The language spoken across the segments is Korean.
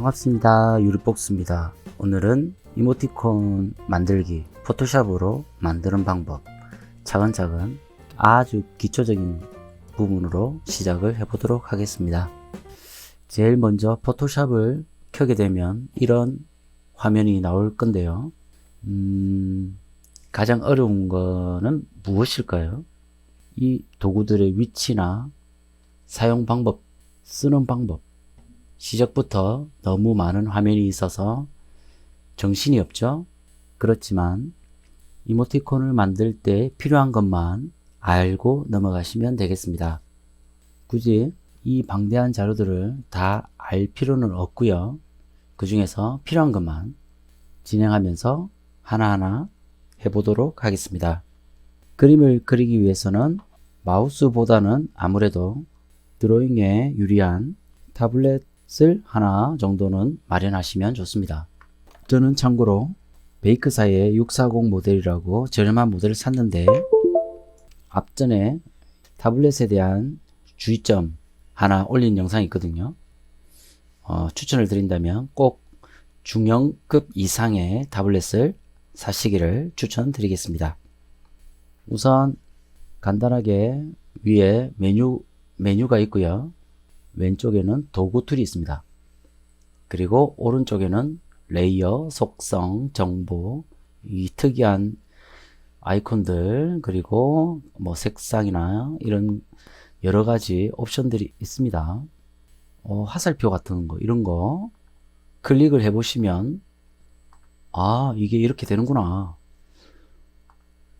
반갑습니다. 유리복스입니다. 오늘은 이모티콘 만들기 포토샵으로 만드는 방법 차근차근 아주 기초적인 부분으로 시작을 해보도록 하겠습니다. 제일 먼저 포토샵을 켜게 되면 이런 화면이 나올 건데요. 가장 어려운 거는 무엇일까요? 이 도구들의 위치나 사용 방법, 쓰는 방법, 시작부터 너무 많은 화면이 있어서 정신이 없죠. 그렇지만 이모티콘을 만들 때 필요한 것만 알고 넘어가시면 되겠습니다. 굳이 이 방대한 자료들을 다 알 필요는 없고요. 그 중에서 필요한 것만 진행하면서 하나하나 해보도록 하겠습니다. 그림을 그리기 위해서는 마우스보다는 아무래도 드로잉에 유리한 타블렛을 하나 정도는 마련하시면 좋습니다. 저는 참고로 베이크사의 640 모델이라고 저렴한 모델을 샀는데 앞전에 타블렛에 대한 주의점 하나 올린 영상이 있거든요. 추천을 드린다면 꼭 중형급 이상의 타블렛을 사시기를 추천드리겠습니다. 우선 간단하게 위에 메뉴가 있고요. 왼쪽에는 도구 툴이 있습니다. 그리고 오른쪽에는 레이어, 속성, 정보, 이 특이한 아이콘들, 그리고 뭐 색상이나 이런 여러가지 옵션들이 있습니다. 화살표 같은 거, 이런 거 클릭을 해 보시면 이게 이렇게 되는구나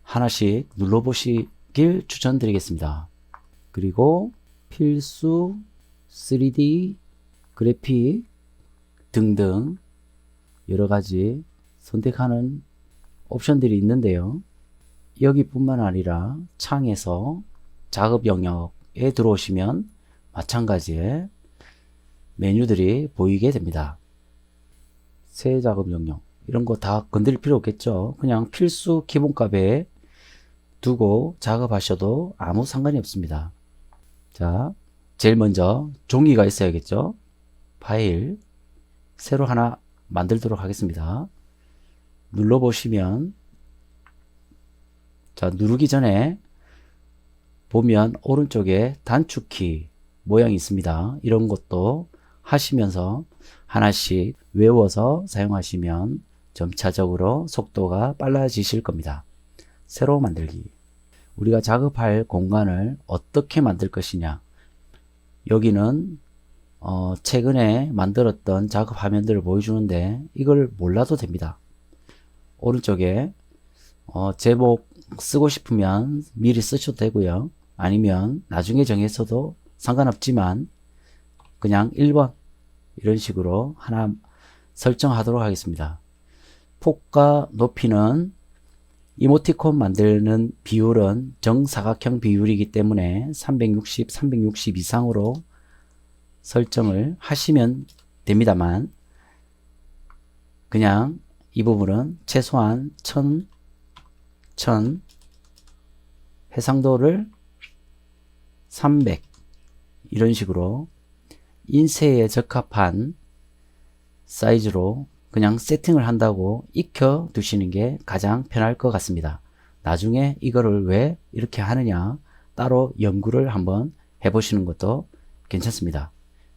하나씩 눌러 보시길 추천드리겠습니다. 그리고 필수 3D 그래픽 등등 여러가지 선택하는 옵션들이 있는데요. 여기뿐만 아니라 창에서 작업 영역에 들어오시면 마찬가지의 메뉴들이 보이게 됩니다. 새 작업 영역 이런 거 다 건드릴 필요 없겠죠. 그냥 필수 기본값에 두고 작업하셔도 아무 상관이 없습니다. 자, 제일 먼저 종이가 있어야겠죠. 파일 새로 하나 만들도록 하겠습니다. 눌러 보시면 자, 누르기 전에 보면 오른쪽에 단축키 모양이 있습니다. 이런 것도 하시면서 하나씩 외워서 사용하시면 점차적으로 속도가 빨라지실 겁니다. 새로 만들기. 우리가 작업할 공간을 어떻게 만들 것이냐. 여기는 최근에 만들었던 작업 화면들을 보여주는데 이걸 몰라도 됩니다. 오른쪽에 제목 쓰고 싶으면 미리 쓰셔도 되고요. 아니면 나중에 정했어도 상관없지만 그냥 1번 이런 식으로 하나 설정하도록 하겠습니다. 폭과 높이는 이모티콘 만드는 비율은 정사각형 비율이기 때문에 360 이상으로 설정을 하시면 됩니다만 그냥 이 부분은 최소한 1000 해상도를 300 이런 식으로 인쇄에 적합한 사이즈로 그냥 세팅을 한다고 익혀 두시는 게 가장 편할 것 같습니다. 나중에 이거를 왜 이렇게 하느냐 따로 연구를 한번 해보시는 것도 괜찮습니다.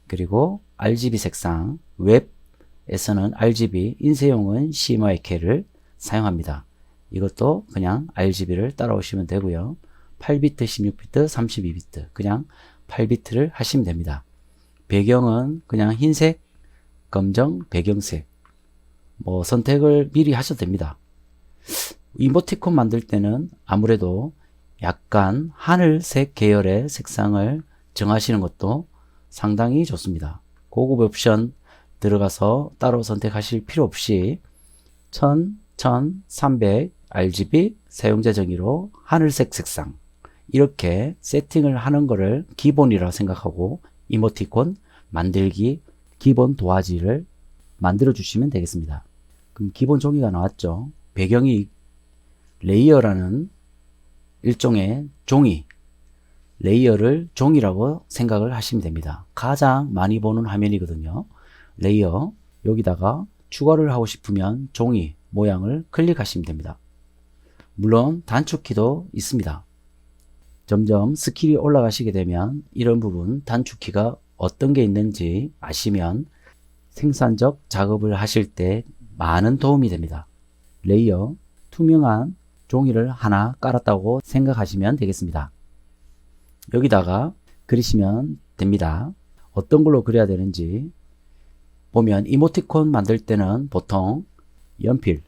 그리고 RGB 색상, 웹에서는 RGB, 인쇄용은 CMYK를 사용합니다. 이것도 그냥 RGB를 따라오시면 되고요. 8비트, 16비트, 32비트 그냥 8비트를 하시면 됩니다. 배경은 그냥 흰색, 검정, 배경색 뭐 선택을 미리 하셔도 됩니다. 이모티콘 만들 때는 아무래도 약간 하늘색 계열의 색상을 정하시는 것도 상당히 좋습니다. 고급 옵션 들어가서 따로 선택하실 필요 없이 1000, 1300 RGB 사용자 정의로 하늘색 색상 이렇게 세팅을 하는 거를 기본이라 생각하고 이모티콘 만들기 기본 도화지를 만들어 주시면 되겠습니다. 그럼 기본 종이가 나왔죠. 배경이 레이어라는 일종의 종이, 레이어를 종이라고 생각을 하시면 됩니다. 가장 많이 보는 화면이거든요. 레이어, 여기다가 추가를 하고 싶으면 종이 모양을 클릭하시면 됩니다. 물론 단축키도 있습니다. 점점 스킬이 올라가시게 되면 이런 부분 단축키가 어떤 게 있는지 아시면 생산적 작업을 하실 때 많은 도움이 됩니다. 레이어, 투명한 종이를 하나 깔았다고 생각하시면 되겠습니다. 여기다가 그리시면 됩니다. 어떤 걸로 그려야 되는지 보면 이모티콘 만들 때는 보통 연필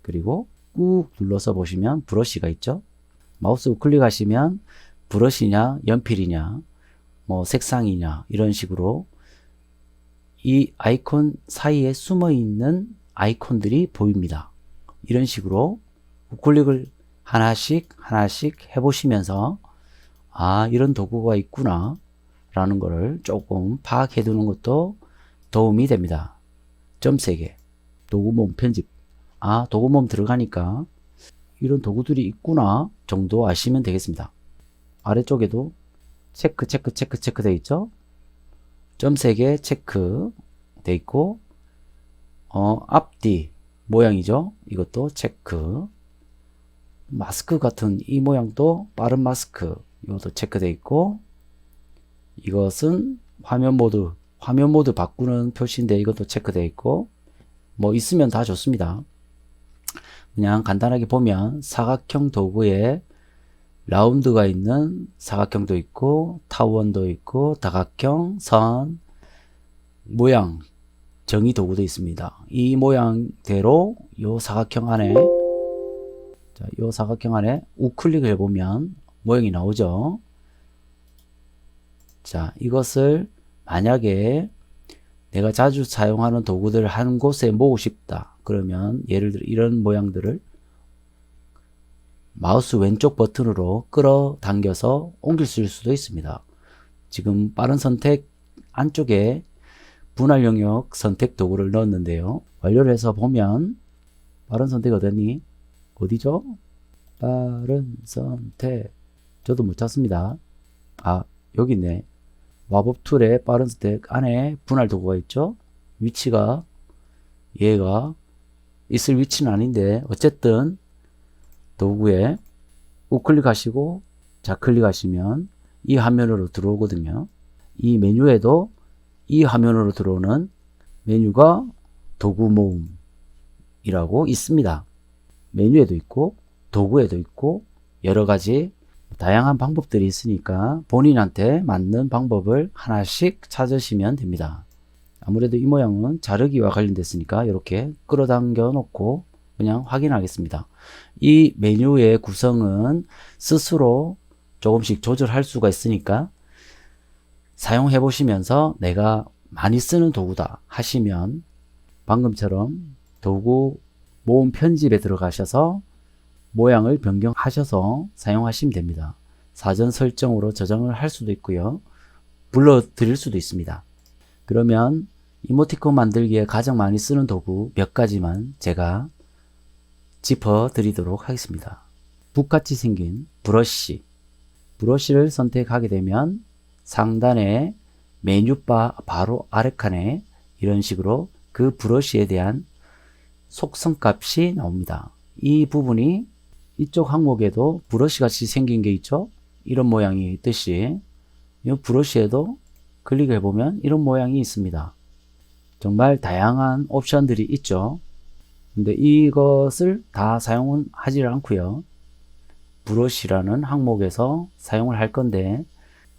그리고 꾹 눌러서 보시면 브러쉬가 있죠. 마우스 우클릭하시면 브러쉬냐 연필이냐 뭐 색상이냐 이런 식으로 이 아이콘 사이에 숨어 있는 아이콘들이 보입니다. 이런 식으로 우클릭을 하나씩 해보시면서 아 이런 도구가 있구나 라는 거를 조금 파악해 두는 것도 도움이 됩니다. 점 3개 도구몸 편집, 아 도구몸 들어가니까 이런 도구들이 있구나 정도 아시면 되겠습니다. 아래쪽에도 체크 되어 있죠. 점 3개 체크 되어 있고 앞뒤 모양이죠. 이것도 체크. 마스크 같은 이 모양도 빠른 마스크 이것도 체크되어 있고, 이것은 화면 모드 바꾸는 표시인데 이것도 체크되어 있고, 뭐 있으면 다 좋습니다. 그냥 간단하게 보면 사각형 도구에 라운드가 있는 사각형도 있고 타원도 있고 다각형, 선, 모양, 정의 도구도 있습니다. 이 모양대로 요 사각형 안에 우클릭을 해보면 모양이 나오죠. 자, 이것을 만약에 내가 자주 사용하는 도구들을 한 곳에 모으고 싶다. 그러면 예를 들어 이런 모양들을 마우스 왼쪽 버튼으로 끌어당겨서 옮길 수도 있습니다. 지금 빠른 선택 안쪽에 분할 영역 선택 도구를 넣었는데요. 완료를 해서 보면 빠른 선택 어딨니? 어디죠? 빠른 선택 저도 못 찾습니다. 아 여기 있네. 마법 툴에 빠른 선택 안에 분할 도구가 있죠. 위치가 얘가 있을 위치는 아닌데 어쨌든 도구에 우클릭하시고 좌클릭하시면 이 화면으로 들어오거든요. 이 메뉴에도 이 화면으로 들어오는 메뉴가 도구 모음이라고 있습니다. 메뉴에도 있고 도구에도 있고 여러가지 다양한 방법들이 있으니까 본인한테 맞는 방법을 하나씩 찾으시면 됩니다. 아무래도 이 모양은 자르기와 관련됐으니까 이렇게 끌어당겨 놓고 그냥 확인하겠습니다. 이 메뉴의 구성은 스스로 조금씩 조절할 수가 있으니까 사용해 보시면서 내가 많이 쓰는 도구다 하시면 방금처럼 도구 모음 편집에 들어가셔서 모양을 변경하셔서 사용하시면 됩니다. 사전 설정으로 저장을 할 수도 있고요. 불러 드릴 수도 있습니다. 그러면 이모티콘 만들기에 가장 많이 쓰는 도구 몇 가지만 제가 짚어 드리도록 하겠습니다. 북같이 생긴 브러쉬를 선택하게 되면 상단에 메뉴바 바로 아래칸에 이런 식으로 그 브러쉬에 대한 속성값이 나옵니다. 이 부분이 이쪽 항목에도 브러쉬 같이 생긴 게 있죠. 이런 모양이 있듯이 이 브러쉬에도 클릭해 보면 이런 모양이 있습니다. 정말 다양한 옵션들이 있죠. 근데 이것을 다 사용은 하지 않고요. 브러쉬라는 항목에서 사용을 할 건데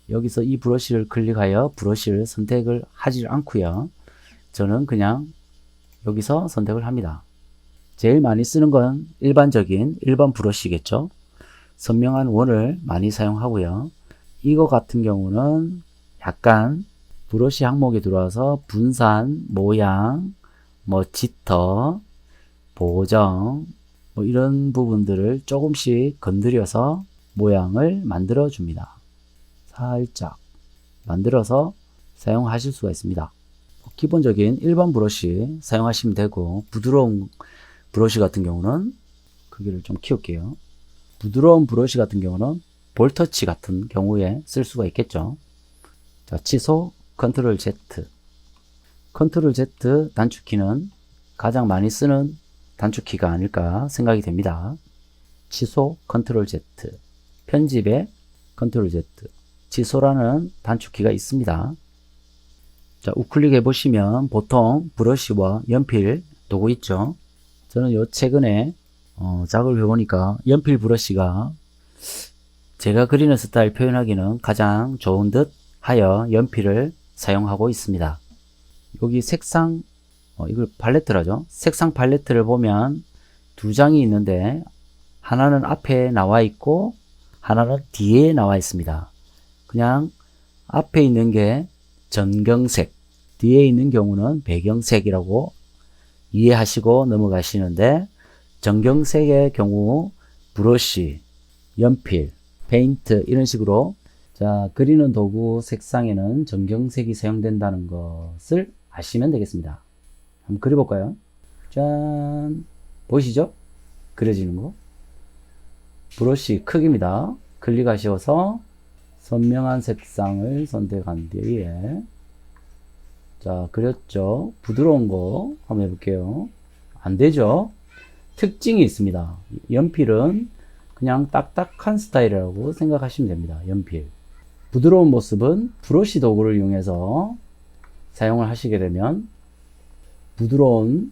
여기서 이 브러쉬를 클릭하여 브러쉬를 선택을 하지 않고요. 저는 그냥 여기서 선택을 합니다. 제일 많이 쓰는 건 일반적인 일반 브러쉬겠죠. 선명한 원을 많이 사용하고요. 이거 같은 경우는 약간 브러쉬 항목에 들어와서 분산, 모양, 뭐 짙어, 보정 뭐 이런 부분들을 조금씩 건드려서 모양을 만들어 줍니다. 살짝 만들어서 사용하실 수가 있습니다. 기본적인 일반 브러쉬 사용하시면 되고, 부드러운 브러쉬 같은 경우는 크기를 좀 키울게요. 부드러운 브러쉬 같은 경우는 볼터치 같은 경우에 쓸 수가 있겠죠. 자, 취소 컨트롤 Z. 컨트롤 Z 단축키는 가장 많이 쓰는 단축키가 아닐까 생각이 됩니다. 취소 컨트롤 Z, 편집에 컨트롤 Z, 취소라는 단축키가 있습니다. 자, 우클릭 해보시면 보통 브러쉬와 연필 도구 있죠. 저는 요 최근에 작업을 해보니까 연필 브러쉬가 제가 그리는 스타일 표현하기는 가장 좋은 듯 하여 연필을 사용하고 있습니다. 여기 색상, 이걸 팔레트라죠. 색상 팔레트를 보면 두 장이 있는데 하나는 앞에 나와 있고 하나는 뒤에 나와 있습니다. 그냥 앞에 있는 게 전경색, 뒤에 있는 경우는 배경색이라고 이해하시고 넘어가시는데, 전경색의 경우 브러쉬, 연필, 페인트 이런 식으로 자, 그리는 도구 색상에는 전경색이 사용된다는 것을 아시면 되겠습니다. 한번 그려볼까요? 짠! 보이시죠? 그려지는 거. 브러쉬 크기입니다. 클릭하셔서 선명한 색상을 선택한 뒤에 자, 그렸죠? 부드러운 거 한번 해볼게요. 안 되죠? 특징이 있습니다. 연필은 그냥 딱딱한 스타일이라고 생각하시면 됩니다. 연필. 부드러운 모습은 브러쉬 도구를 이용해서 사용을 하시게 되면 부드러운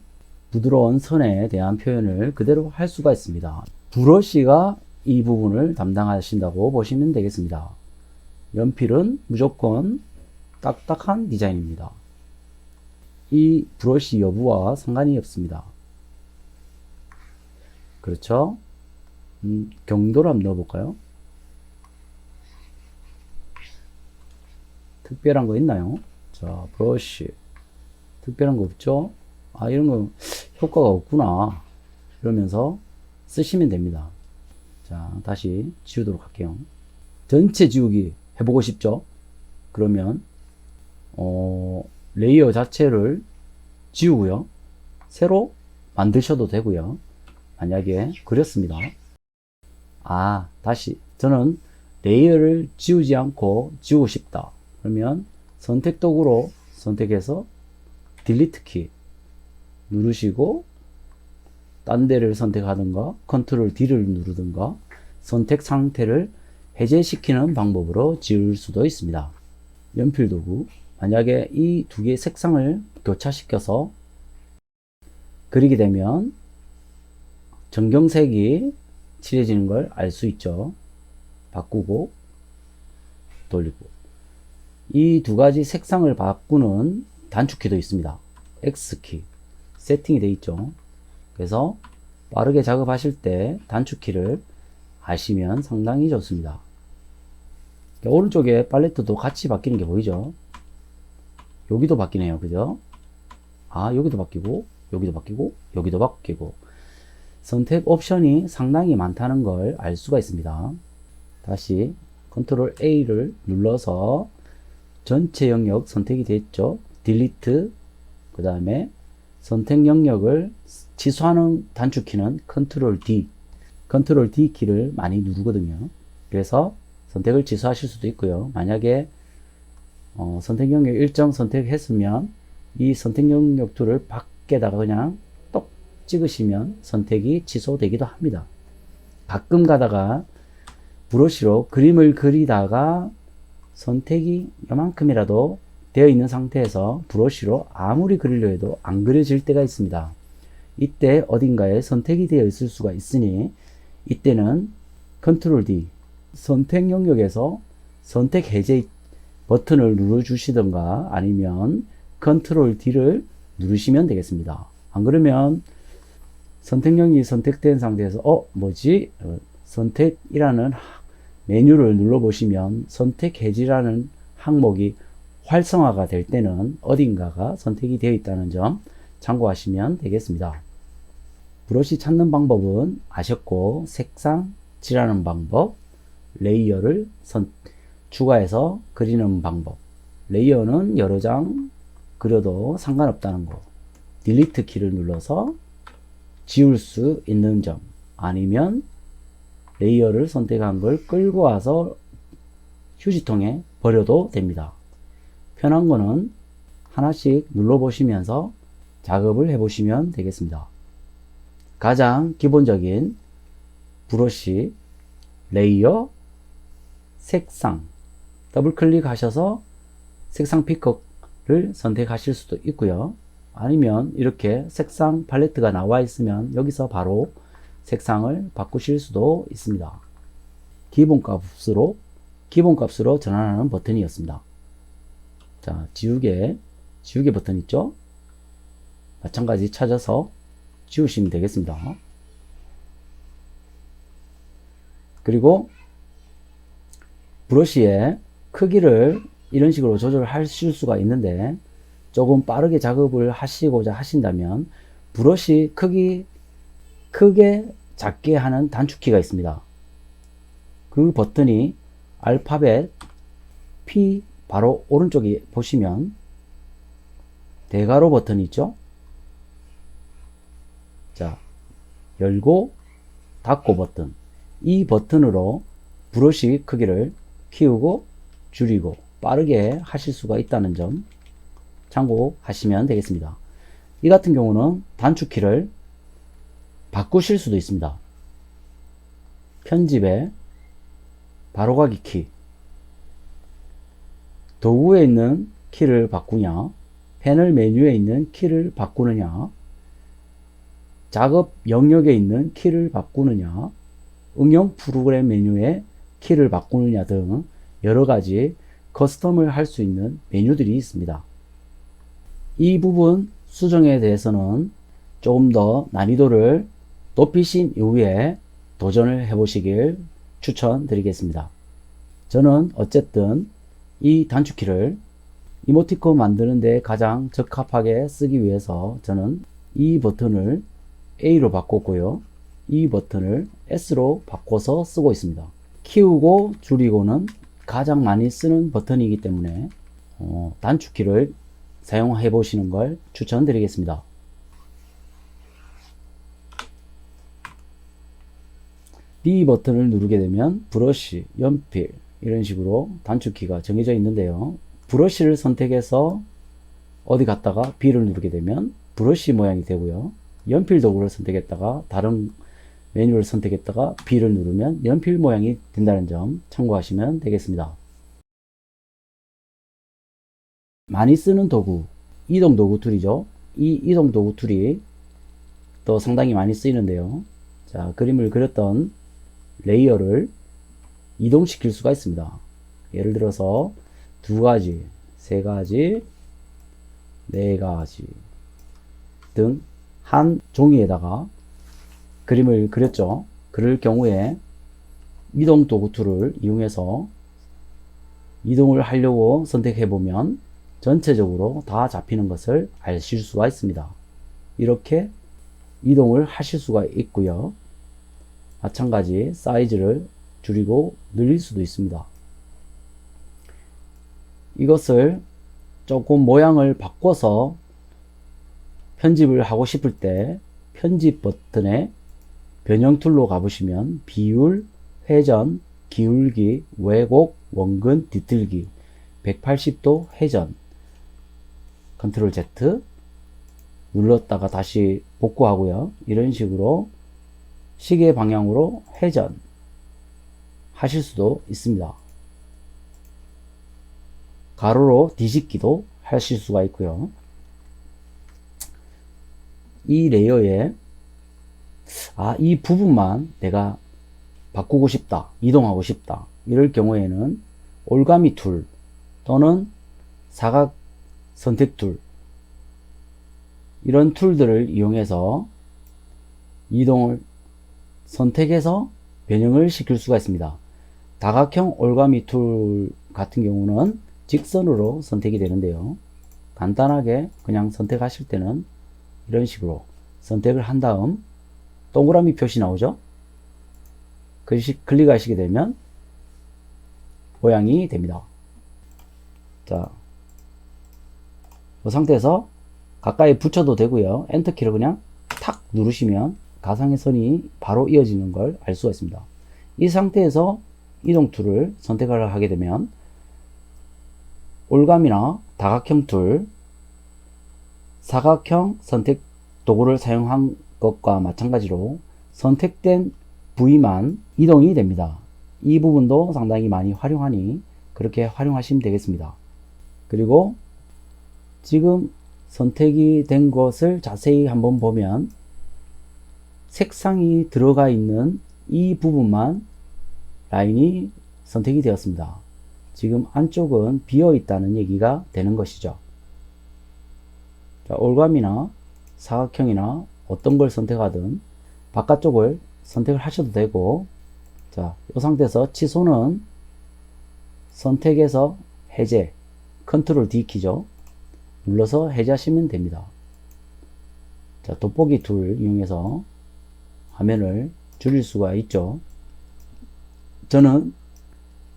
선에 대한 표현을 그대로 할 수가 있습니다. 브러쉬가 이 부분을 담당하신다고 보시면 되겠습니다. 연필은 무조건 딱딱한 디자인입니다. 이 브러쉬 여부와 상관이 없습니다. 그렇죠? 경도를 한번 넣어볼까요? 특별한 거 있나요? 자, 브러쉬. 특별한 거 없죠? 아, 이런 거 효과가 없구나. 이러면서 쓰시면 됩니다. 자, 다시 지우도록 할게요. 전체 지우기 해보고 싶죠? 그러면, 레이어 자체를 지우고요. 새로 만드셔도 되고요. 만약에 그렸습니다. 아, 다시. 저는 레이어를 지우지 않고 지우고 싶다. 그러면 선택 도구로 선택해서 딜리트 키 누르시고 딴 데를 선택하든가 컨트롤 D를 누르든가 선택 상태를 해제시키는 방법으로 지울 수도 있습니다. 연필 도구. 만약에 이 두 개의 색상을 교차시켜서 그리게 되면 전경색이 칠해지는 걸 알 수 있죠. 바꾸고 돌리고. 이 두 가지 색상을 바꾸는 단축키도 있습니다. X키 세팅이 되어 있죠. 그래서 빠르게 작업하실 때 단축키를 아시면 상당히 좋습니다. 오른쪽에 팔레트도 같이 바뀌는 게 보이죠? 여기도 바뀌네요. 그죠? 아, 여기도 바뀌고 여기도 바뀌고 여기도 바뀌고 선택 옵션이 상당히 많다는 걸 알 수가 있습니다. 다시 컨트롤 A를 눌러서 전체 영역 선택이 됐죠. 딜리트, 그 다음에 선택 영역을 취소하는 단축키는 컨트롤 D 키를 많이 누르거든요. 그래서 선택을 취소하실 수도 있고요. 만약에 선택 영역 일정 선택했으면 이 선택 영역 툴을 밖에다가 그냥 똑 찍으시면 선택이 취소되기도 합니다. 가끔 가다가 브러쉬로 그림을 그리다가 선택이 요만큼이라도 되어 있는 상태에서 브러쉬로 아무리 그리려 해도 안 그려질 때가 있습니다. 이때 어딘가에 선택이 되어 있을 수가 있으니 이때는 컨트롤 D 선택 영역에서 선택 해제 버튼을 눌러 주시던가 아니면 컨트롤 D를 누르시면 되겠습니다. 안 그러면 선택 영역이 선택된 상태에서 뭐지? 선택이라는 메뉴를 눌러 보시면 선택 해지라는 항목이 활성화가 될 때는 어딘가가 선택이 되어 있다는 점 참고하시면 되겠습니다. 브러쉬 찾는 방법은 아셨고, 색상 칠하는 방법, 레이어를 추가해서 그리는 방법, 레이어는 여러 장 그려도 상관없다는 거, 딜리트 키를 눌러서 지울 수 있는 점, 아니면 레이어를 선택한 걸 끌고 와서 휴지통에 버려도 됩니다. 편한 거는 하나씩 눌러보시면서 작업을 해보시면 되겠습니다. 가장 기본적인 브러쉬, 레이어, 색상, 더블 클릭하셔서 색상 피커를 선택하실 수도 있고요. 아니면 이렇게 색상 팔레트가 나와 있으면 여기서 바로 색상을 바꾸실 수도 있습니다. 기본값으로 전환하는 버튼이었습니다. 자, 지우개 버튼 있죠? 마찬가지 찾아서 지우시면 되겠습니다. 그리고 브러쉬의 크기를 이런 식으로 조절하실 수가 있는데, 조금 빠르게 작업을 하시고자 하신다면 브러쉬 크기 크게 작게 하는 단축키가 있습니다. 그 버튼이 알파벳 P 바로 오른쪽에 보시면 대괄호 버튼이 있죠. 자, 열고 닫고 버튼, 이 버튼으로 브러쉬 크기를 키우고 줄이고 빠르게 하실 수가 있다는 점 참고하시면 되겠습니다. 이 같은 경우는 단축키를 바꾸실 수도 있습니다. 편집에 바로가기 키, 도구에 있는 키를 바꾸냐, 패널 메뉴에 있는 키를 바꾸느냐, 작업 영역에 있는 키를 바꾸느냐, 응용 프로그램 메뉴에 키를 바꾸느냐 등 여러가지 커스텀을 할 수 있는 메뉴들이 있습니다. 이 부분 수정에 대해서는 조금 더 난이도를 높이신 이후에 도전을 해보시길 추천드리겠습니다. 저는 어쨌든 이 단축키를 이모티콘 만드는데 가장 적합하게 쓰기 위해서 저는 이 버튼을 A로 바꿨고요. 이 버튼을 S로 바꿔서 쓰고 있습니다. 키우고 줄이고는 가장 많이 쓰는 버튼이기 때문에 단축키를 사용해 보시는 걸 추천드리겠습니다. B 버튼을 누르게 되면 브러쉬, 연필 이런 식으로 단축키가 정해져 있는데요. 브러쉬를 선택해서 어디 갔다가 B를 누르게 되면 브러쉬 모양이 되고요. 연필 도구를 선택했다가 다른 메뉴를 선택했다가 B를 누르면 연필 모양이 된다는 점 참고하시면 되겠습니다. 많이 쓰는 도구, 이동 도구 툴이죠. 이 이동 도구 툴이 또 상당히 많이 쓰이는데요. 자, 그림을 그렸던 레이어를 이동시킬 수가 있습니다. 예를 들어서 2가지, 3가지, 4가지 등 한 종이에다가 그림을 그렸죠. 그럴 경우에 이동 도구 툴을 이용해서 이동을 하려고 선택해 보면 전체적으로 다 잡히는 것을 아실 수가 있습니다. 이렇게 이동을 하실 수가 있고요. 마찬가지 사이즈를 줄이고 늘릴 수도 있습니다. 이것을 조금 모양을 바꿔서 편집을 하고 싶을 때 편집 버튼에 변형 툴로 가보시면 비율, 회전, 기울기, 왜곡, 원근, 뒤틀기, 180도 회전, 컨트롤 Z 눌렀다가 다시 복구하고요. 이런 식으로 시계 방향으로 회전 하실 수도 있습니다. 가로로 뒤집기도 하실 수가 있고요. 이 레이어에 이 부분만 내가 바꾸고 싶다, 이동하고 싶다 이럴 경우에는 올가미 툴 또는 사각 선택 툴 이런 툴들을 이용해서 이동을 선택해서 변형을 시킬 수가 있습니다. 다각형 올가미 툴 같은 경우는 직선으로 선택이 되는데요. 간단하게 그냥 선택하실 때는 이런 식으로 선택을 한 다음 동그라미 표시 나오죠? 클릭하시게 되면 모양이 됩니다. 자, 이 상태에서 가까이 붙여도 되고요. 엔터키를 그냥 탁 누르시면 가상의 선이 바로 이어지는 걸 알 수가 있습니다. 이 상태에서 이동 툴을 선택을 하게 되면 올감이나 다각형 툴 사각형 선택 도구를 사용한 것과 마찬가지로 선택된 부위만 이동이 됩니다. 이 부분도 상당히 많이 활용하니 그렇게 활용하시면 되겠습니다. 그리고 지금 선택이 된 것을 자세히 한번 보면 색상이 들어가 있는 이 부분만 라인이 선택이 되었습니다. 지금 안쪽은 비어 있다는 얘기가 되는 것이죠. 자, 올감이나 사각형이나 어떤 걸 선택하든 바깥쪽을 선택을 하셔도 되고, 자, 이 상태에서 취소는 선택에서 해제, 컨트롤 D 키죠. 눌러서 해제하시면 됩니다. 자, 돋보기 툴 이용해서 화면을 줄일 수가 있죠. 저는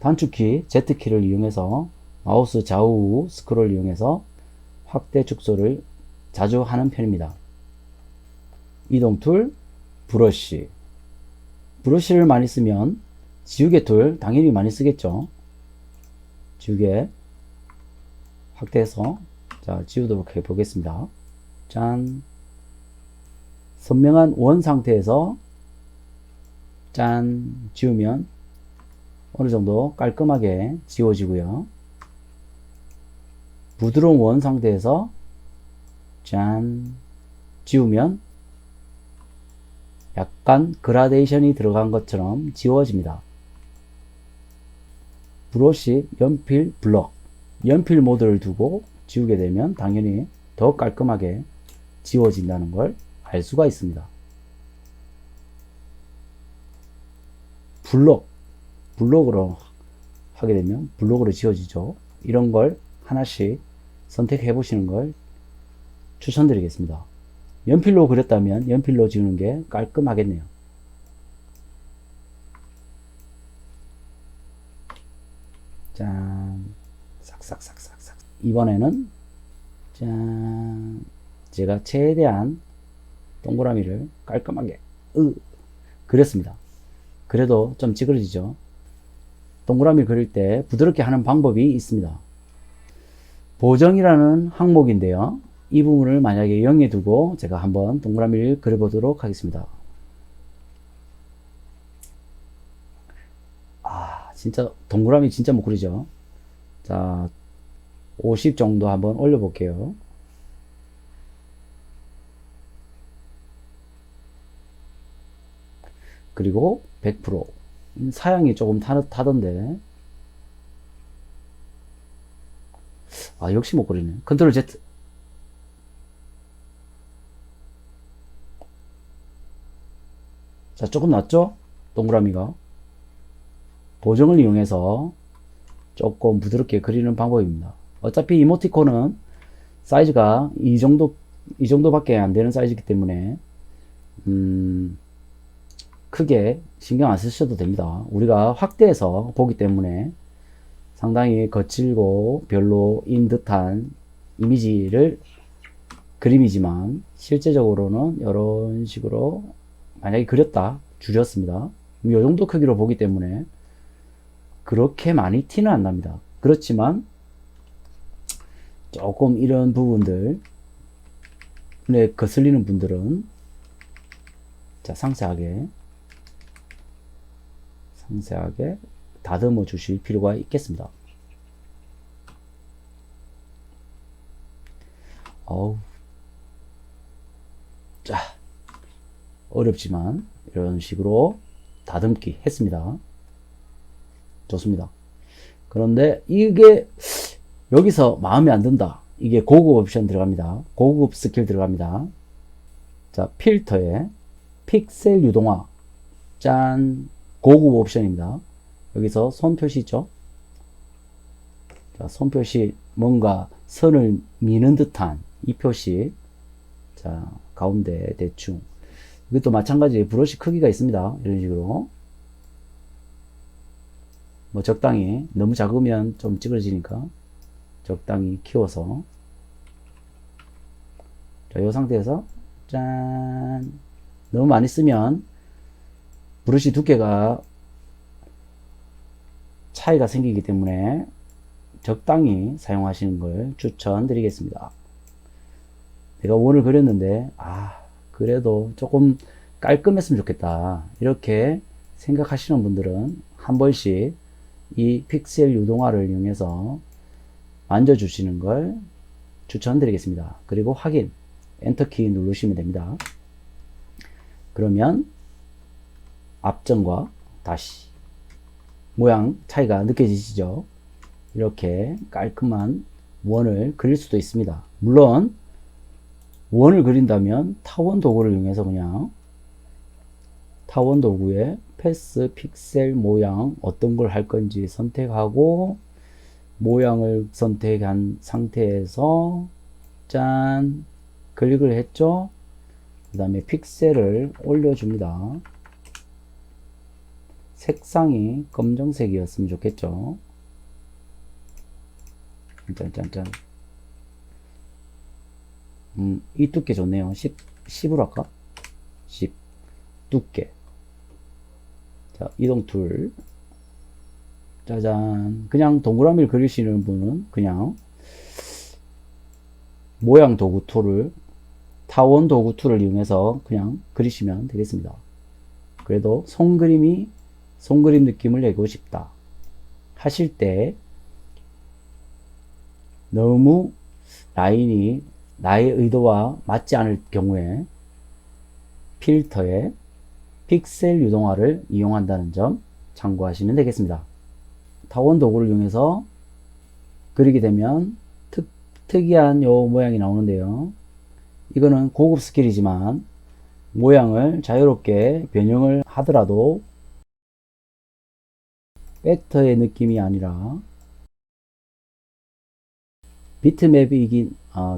단축키 Z키를 이용해서 마우스 좌우 스크롤을 이용해서 확대 축소를 자주 하는 편입니다. 이동 툴, 브러쉬. 브러쉬를 많이 쓰면 지우개 툴 당연히 많이 쓰겠죠. 지우개 확대해서 자, 지우도록 해 보겠습니다. 짠. 선명한 원 상태에서 짠 지우면 어느 정도 깔끔하게 지워지고요. 부드러운 원 상태에서 짠 지우면 약간 그라데이션이 들어간 것처럼 지워집니다. 브러쉬 연필 블럭, 연필 모드를 두고 지우게 되면 당연히 더 깔끔하게 지워진다는 걸 알 수가 있습니다. 블록으로 하게 되면 블록으로 지워지죠. 이런 걸 하나씩 선택해 보시는 걸 추천드리겠습니다. 연필로 그렸다면 연필로 지우는 게 깔끔하겠네요. 짠, 싹싹싹싹싹. 이번에는 짠, 제가 최대한 동그라미를 깔끔하게 그렸습니다. 그래도 좀 찌그러지죠. 동그라미 그릴 때 부드럽게 하는 방법이 있습니다. 보정이라는 항목인데요. 이 부분을 만약에 0에 두고 제가 한번 동그라미를 그려보도록 하겠습니다. 진짜 동그라미 진짜 못 그리죠. 자, 50 정도 한번 올려 볼게요. 그리고 100% 사양이 조금 타던데 역시 못 그리네. 컨트롤 Z. 자, 조금 낫죠? 동그라미가. 보정을 이용해서 조금 부드럽게 그리는 방법입니다. 어차피 이모티콘은 사이즈가 이 정도밖에 안 되는 사이즈이기 때문에 크게 신경 안 쓰셔도 됩니다. 우리가 확대해서 보기 때문에 상당히 거칠고 별로인 듯한 이미지를 그림이지만 실제적으로는 이런 식으로 만약에 그렸다 줄였습니다. 이 정도 크기로 보기 때문에 그렇게 많이 티는 안 납니다. 그렇지만 조금 이런 부분들에 거슬리는 분들은 자, 상세하게 다듬어 주실 필요가 있겠습니다. 자, 어렵지만 이런 식으로 다듬기 했습니다. 좋습니다. 그런데 이게 여기서 마음에 안 든다. 이게 고급 옵션 들어갑니다. 고급 스킬 들어갑니다. 자, 필터에 픽셀 유동화. 짠. 고급 옵션입니다. 여기서 손 표시 있죠? 자, 손 표시 뭔가 선을 미는 듯한 이 표시. 자, 가운데 대충. 이것도 마찬가지 브러쉬 크기가 있습니다. 이런 식으로. 뭐 적당히, 너무 작으면 좀 찌그러지니까 적당히 키워서. 자, 이 상태에서 짠. 너무 많이 쓰면 브러쉬 두께가 차이가 생기기 때문에 적당히 사용하시는 걸 추천드리겠습니다. 내가 원을 그렸는데 그래도 조금 깔끔했으면 좋겠다 이렇게 생각하시는 분들은 한 번씩 이 픽셀 유동화를 이용해서 만져주시는 걸 추천드리겠습니다. 그리고 확인 엔터키 누르시면 됩니다. 그러면 앞전과 다시 모양 차이가 느껴지시죠? 이렇게 깔끔한 원을 그릴 수도 있습니다. 물론 원을 그린다면 타원 도구를 이용해서 그냥 타원 도구에 패스 픽셀 모양 어떤 걸 할 건지 선택하고 모양을 선택한 상태에서 짠 클릭을 했죠. 그 다음에 픽셀을 올려줍니다. 색상이 검정색이었으면 좋겠죠. 짠짠짠. 이 두께 좋네요. 10으로 할까? 10 두께. 자, 이동 툴. 짜잔. 그냥 동그라미를 그리시는 분은 그냥 모양 도구 툴을 타원 도구 툴을 이용해서 그냥 그리시면 되겠습니다. 그래도 손그림 느낌을 내고 싶다 하실 때 너무 라인이 나의 의도와 맞지 않을 경우에 필터에 픽셀 유동화를 이용한다는 점 참고하시면 되겠습니다. 타원 도구를 이용해서 그리게 되면 특이한 요 모양이 나오는데요. 이거는 고급 스킬이지만 모양을 자유롭게 변형을 하더라도 벡터의 느낌이 아니라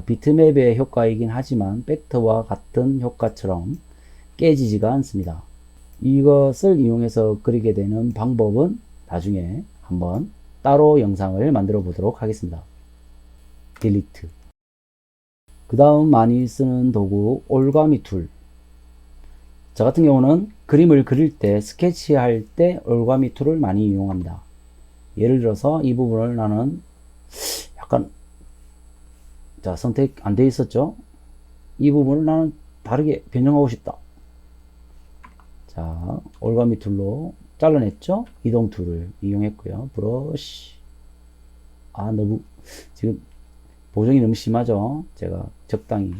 비트맵의 효과이긴 하지만 벡터와 같은 효과처럼 깨지지가 않습니다. 이것을 이용해서 그리게 되는 방법은 나중에 한번 따로 영상을 만들어 보도록 하겠습니다. 딜리트. 그 다음 많이 쓰는 도구 올가미 툴. 저 같은 경우는 그림을 그릴 때 스케치할 때 올가미 툴을 많이 이용합니다. 예를 들어서 이 부분을 나는 약간 선택 안 돼 있었죠. 이 부분을 나는 다르게 변형하고 싶다. 자, 올가미 툴로 잘라냈죠. 이동 툴을 이용했고요. 브러쉬. 너무 지금 보정이 너무 심하죠. 제가 적당히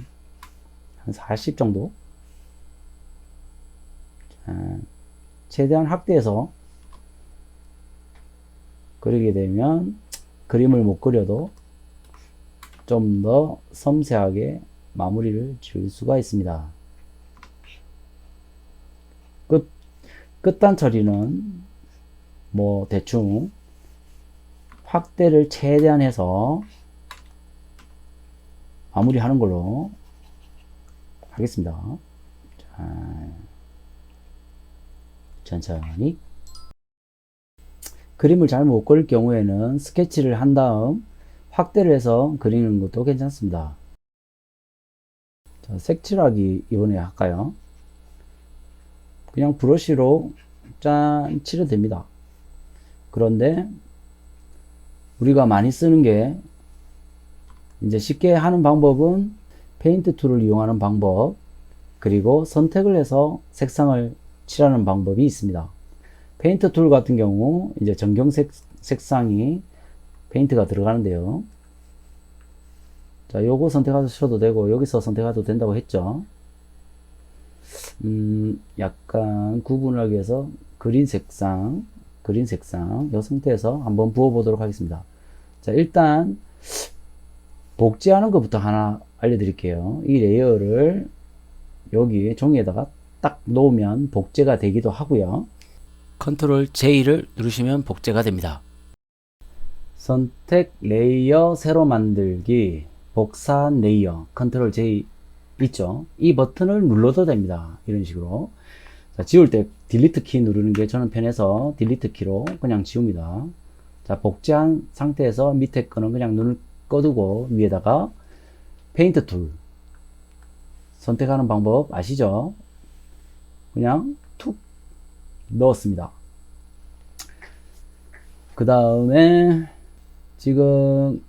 한 40 정도. 최대한 확대해서 그리게 되면 그림을 못 그려도 좀 더 섬세하게 마무리를 지을 수가 있습니다. 끝단 처리는 뭐 대충 확대를 최대한 해서 마무리하는 걸로 하겠습니다. 자, 천천히. 그림을 잘 못 그릴 경우에는 스케치를 한 다음 확대를 해서 그리는 것도 괜찮습니다. 자, 색칠하기 이번에 할까요? 그냥 브러쉬로 짠 칠해도 됩니다. 그런데 우리가 많이 쓰는 게 이제 쉽게 하는 방법은 페인트 툴을 이용하는 방법, 그리고 선택을 해서 색상을 칠하는 방법이 있습니다. 페인트 툴 같은 경우 이제 전경색 색상이 페인트가 들어가는데요. 자, 요거 선택하셔도 되고 여기서 선택해도 된다고 했죠. 약간 구분을 하기 위해서 그린 색상 이 상태에서 한번 부어 보도록 하겠습니다. 자, 일단 복제하는 것부터 하나 알려드릴게요. 이 레이어를 여기 종이에다가 딱 놓으면 복제가 되기도 하고요. 컨트롤 J를 누르시면 복제가 됩니다. 선택 레이어 새로 만들기 복사한 레이어 컨트롤 J 있죠. 이 버튼을 눌러도 됩니다. 이런 식으로. 자, 지울 때 딜리트 키 누르는 게 저는 편해서 딜리트 키로 그냥 지웁니다. 자, 복제한 상태에서 밑에 거는 그냥 눈을 꺼두고 위에다가 페인트 툴 선택하는 방법 아시죠? 그냥 툭 넣었습니다. 그 다음에 지금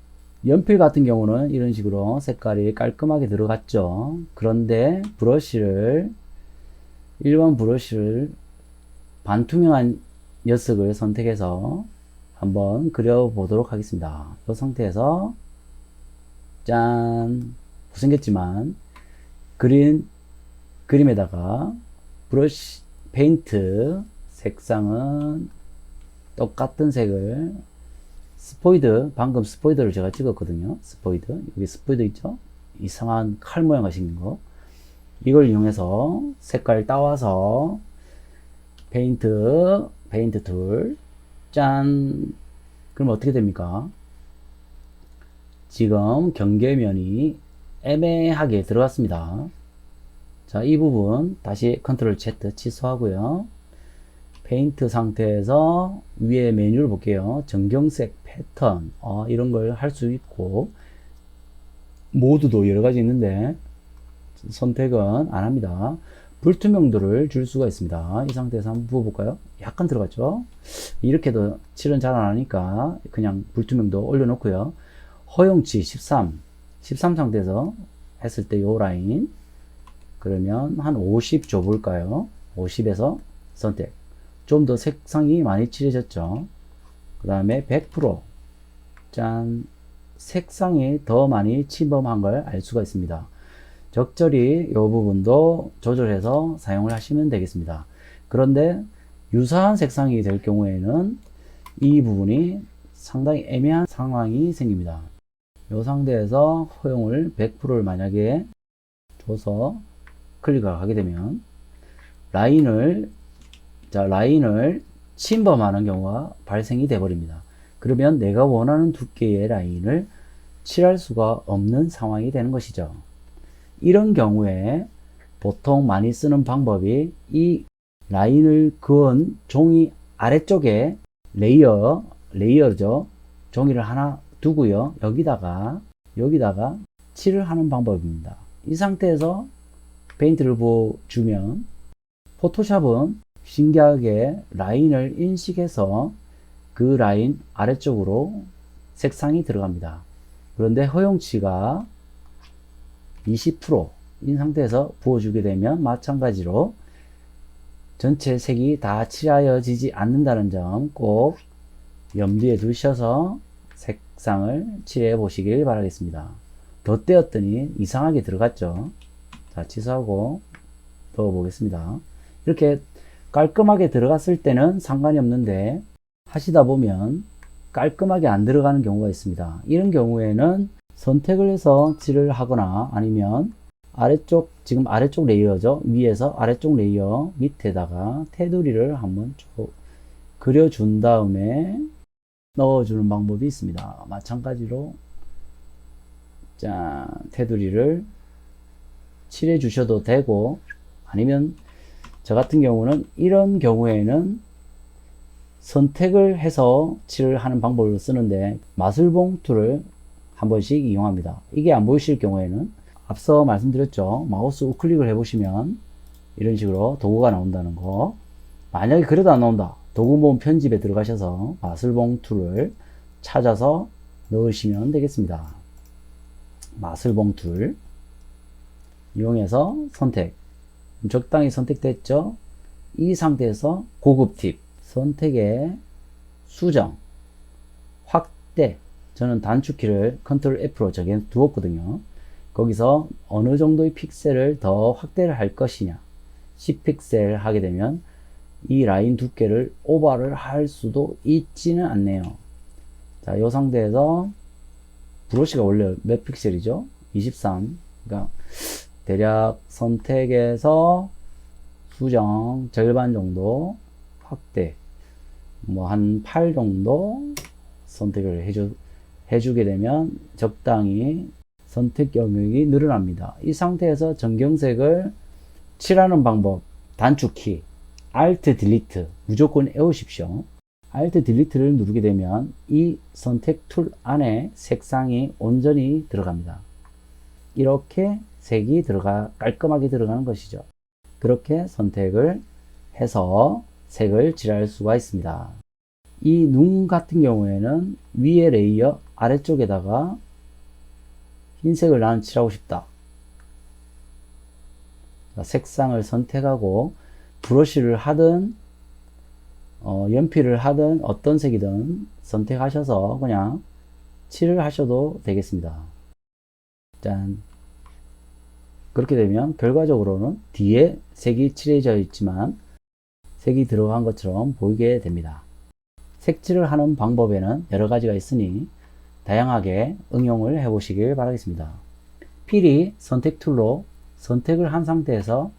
연필 같은 경우는 이런 식으로 색깔이 깔끔하게 들어갔죠. 그런데 일반 브러쉬를 반투명한 녀석을 선택해서 한번 그려보도록 하겠습니다. 이 상태에서 짠, 못생겼지만 그림에다가 브러쉬 페인트 색상은 똑같은 색을 방금 스포이드를 제가 찍었거든요. 여기 스포이드 있죠? 이상한 칼 모양이 생긴 거. 이걸 이용해서 색깔 따와서 페인트 툴, 짠. 그럼 어떻게 됩니까? 지금 경계면이 애매하게 들어갔습니다. 자, 이 부분 다시 컨트롤 Z 취소하고요. 페인트 상태에서 위에 메뉴를 볼게요. 정경색, 패턴, 이런 걸 할 수 있고, 모드도 여러 가지 있는데 선택은 안 합니다. 불투명도를 줄 수가 있습니다. 이 상태에서 한번 부어볼까요? 약간 들어갔죠? 이렇게도 칠은 잘 안 하니까 그냥 불투명도 올려놓고요. 허용치 13 상태에서 했을 때 요 라인, 그러면 한 50 줘볼까요? 50에서 선택. 좀 더 색상이 많이 칠해졌죠? 그 다음에 100%. 짠. 색상이 더 많이 침범한 걸 알 수가 있습니다. 적절히 이 부분도 조절해서 사용을 하시면 되겠습니다. 그런데 유사한 색상이 될 경우에는 이 부분이 상당히 애매한 상황이 생깁니다. 이 상태에서 허용을 100%를 만약에 줘서 클릭을 하게 되면 라인을 침범하는 경우가 발생이 돼 버립니다. 그러면 내가 원하는 두께의 라인을 칠할 수가 없는 상황이 되는 것이죠. 이런 경우에 보통 많이 쓰는 방법이 이 라인을 그은 종이 아래쪽에 레이어죠. 종이를 하나 두고요. 여기다가 칠을 하는 방법입니다. 이 상태에서 페인트를 부어주면 포토샵은 신기하게 라인을 인식해서 그 라인 아래쪽으로 색상이 들어갑니다. 그런데 허용치가 20%인 상태에서 부어주게 되면 마찬가지로 전체 색이 다 칠하여지지 않는다는 점 꼭 염두에 두셔서 색상을 칠해 보시길 바라겠습니다. 덧대었더니 이상하게 들어갔죠. 자, 취소하고 넣어 보겠습니다. 이렇게 깔끔하게 들어갔을 때는 상관이 없는데 하시다 보면 깔끔하게 안 들어가는 경우가 있습니다. 이런 경우에는 선택을 해서 칠을 하거나 아니면 지금 아래쪽 레이어죠. 위에서 아래쪽 레이어 밑에다가 테두리를 한번 쭉 그려준 다음에 넣어주는 방법이 있습니다. 마찬가지로 짠, 테두리를 칠해 주셔도 되고, 아니면 저 같은 경우는 이런 경우에는 선택을 해서 칠을 하는 방법을 쓰는데 마술봉 툴을 한 번씩 이용합니다. 이게 안 보이실 경우에는 앞서 말씀드렸죠. 마우스 우클릭을 해보시면 이런 식으로 도구가 나온다는 거. 만약에 그래도 안 나온다. 도구 모음 편집에 들어가셔서 마술봉 툴을 찾아서 넣으시면 되겠습니다. 마술봉 툴 이용해서 선택. 적당히 선택됐죠? 이 상태에서 고급 팁. 선택의 수정, 확대. 저는 단축키를 컨트롤 F로 정해 두었거든요. 거기서 어느 정도의 픽셀을 더 확대를 할 것이냐. 10픽셀 하게 되면 이 라인 두께를 오버를 할 수도 있지는 않네요. 자, 이 상태에서 브러쉬가 원래 몇 픽셀이죠? 23. 그러니까 대략 선택에서 수정 절반 정도 확대, 뭐 한 8 정도 선택을 해주게 되면 적당히 선택 영역이 늘어납니다. 이 상태에서 전경색을 칠하는 방법, 단축키 Alt Delete 무조건 외우십시오. Alt Delete를 누르게 되면 이 선택 툴 안에 색상이 온전히 들어갑니다. 이렇게 색이 깔끔하게 들어가는 것이죠. 그렇게 선택을 해서 색을 칠할 수가 있습니다. 이 눈 같은 경우에는 위에 레이어 아래쪽에다가 흰색을 나는 칠하고 싶다. 자, 색상을 선택하고 브러쉬를 하든 연필을 하든 어떤 색이든 선택하셔서 그냥 칠을 하셔도 되겠습니다. 짠. 그렇게 되면 결과적으로는 뒤에 색이 칠해져 있지만 색이 들어간 것처럼 보이게 됩니다. 색칠을 하는 방법에는 여러 가지가 있으니 다양하게 응용을 해 보시길 바라겠습니다. 필히 선택 툴로 선택을 한 상태에서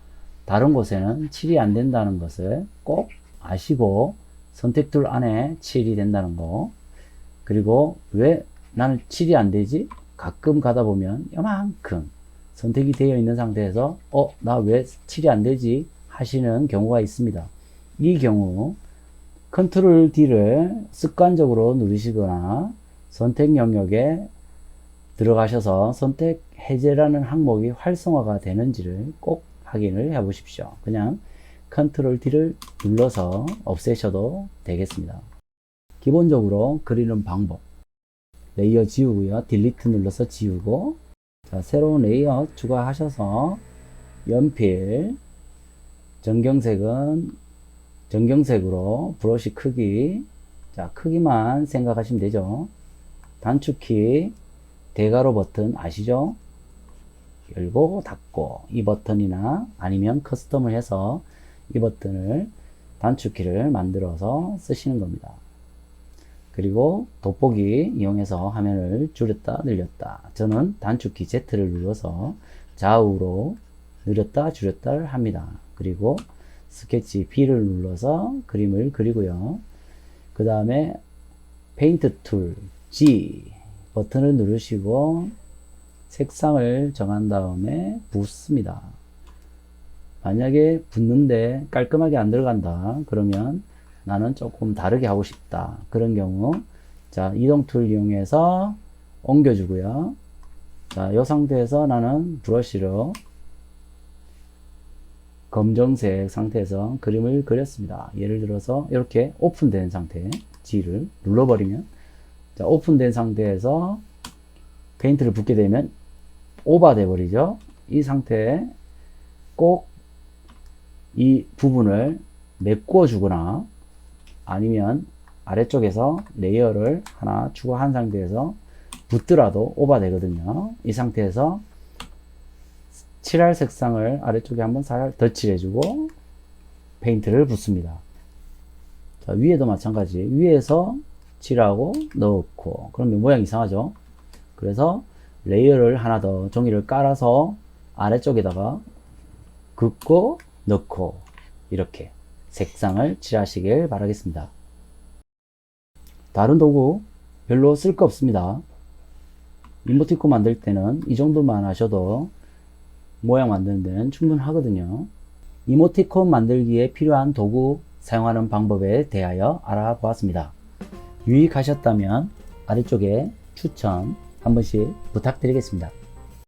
다른 곳에는 칠이 안 된다는 것을 꼭 아시고 선택 툴 안에 칠이 된다는 거, 그리고 왜 나는 칠이 안 되지? 가끔 가다 보면 요만큼 선택이 되어 있는 상태에서 나 왜 칠이 안 되지? 하시는 경우가 있습니다. 이 경우 컨트롤 D를 습관적으로 누르시거나 선택 영역에 들어가셔서 선택 해제라는 항목이 활성화가 되는지를 꼭 확인을 해 보십시오. 그냥 컨트롤 D를 눌러서 없애셔도 되겠습니다. 기본적으로 그리는 방법, 레이어 지우고요. 딜리트 눌러서 지우고, 자, 새로운 레이어 추가하셔서 연필 전경색은 전경색으로 브러쉬 크기, 자, 크기만 생각하시면 되죠. 단축키 대괄호 버튼 아시죠? 열고 닫고 이 버튼이나 아니면 커스텀을 해서 이 버튼을 단축키를 만들어서 쓰시는 겁니다. 그리고 돋보기 이용해서 화면을 줄였다 늘렸다, 저는 단축키 Z를 눌러서 좌우로 늘렸다 줄였다를 합니다. 그리고 스케치 B를 눌러서 그림을 그리고요. 그 다음에 페인트 툴 G 버튼을 누르시고 색상을 정한 다음에 붓습니다. 만약에 붓는데 깔끔하게 안 들어간다 그러면 나는 조금 다르게 하고 싶다, 그런 경우 자, 이동 툴 이용해서 옮겨주고요. 자, 이 상태에서 나는 브러쉬로 검정색 상태에서 그림을 그렸습니다. 예를 들어서 이렇게 오픈된 상태, G를 눌러버리면, 자, 오픈된 상태에서 페인트를 붓게 되면 오버돼 버리죠. 이 상태에 꼭 이 부분을 메꿔 주거나 아니면 아래쪽에서 레이어를 하나 추가한 상태에서 붓더라도 오버되거든요. 이 상태에서 칠할 색상을 아래쪽에 한번 살짝 덧칠해 주고 페인트를 붓습니다. 자, 위에도 마찬가지, 위에서 칠하고 넣고, 그러면 모양이 이상하죠. 그래서 레이어를 하나 더 종이를 깔아서 아래쪽에다가 긋고 넣고 이렇게 색상을 칠하시길 바라겠습니다. 다른 도구 별로 쓸 거 없습니다. 이모티콘 만들 때는 이 정도만 하셔도 모양 만드는 데는 충분하거든요. 이모티콘 만들기에 필요한 도구 사용하는 방법에 대하여 알아보았습니다. 유익하셨다면 아래쪽에 추천 한 번씩 부탁드리겠습니다.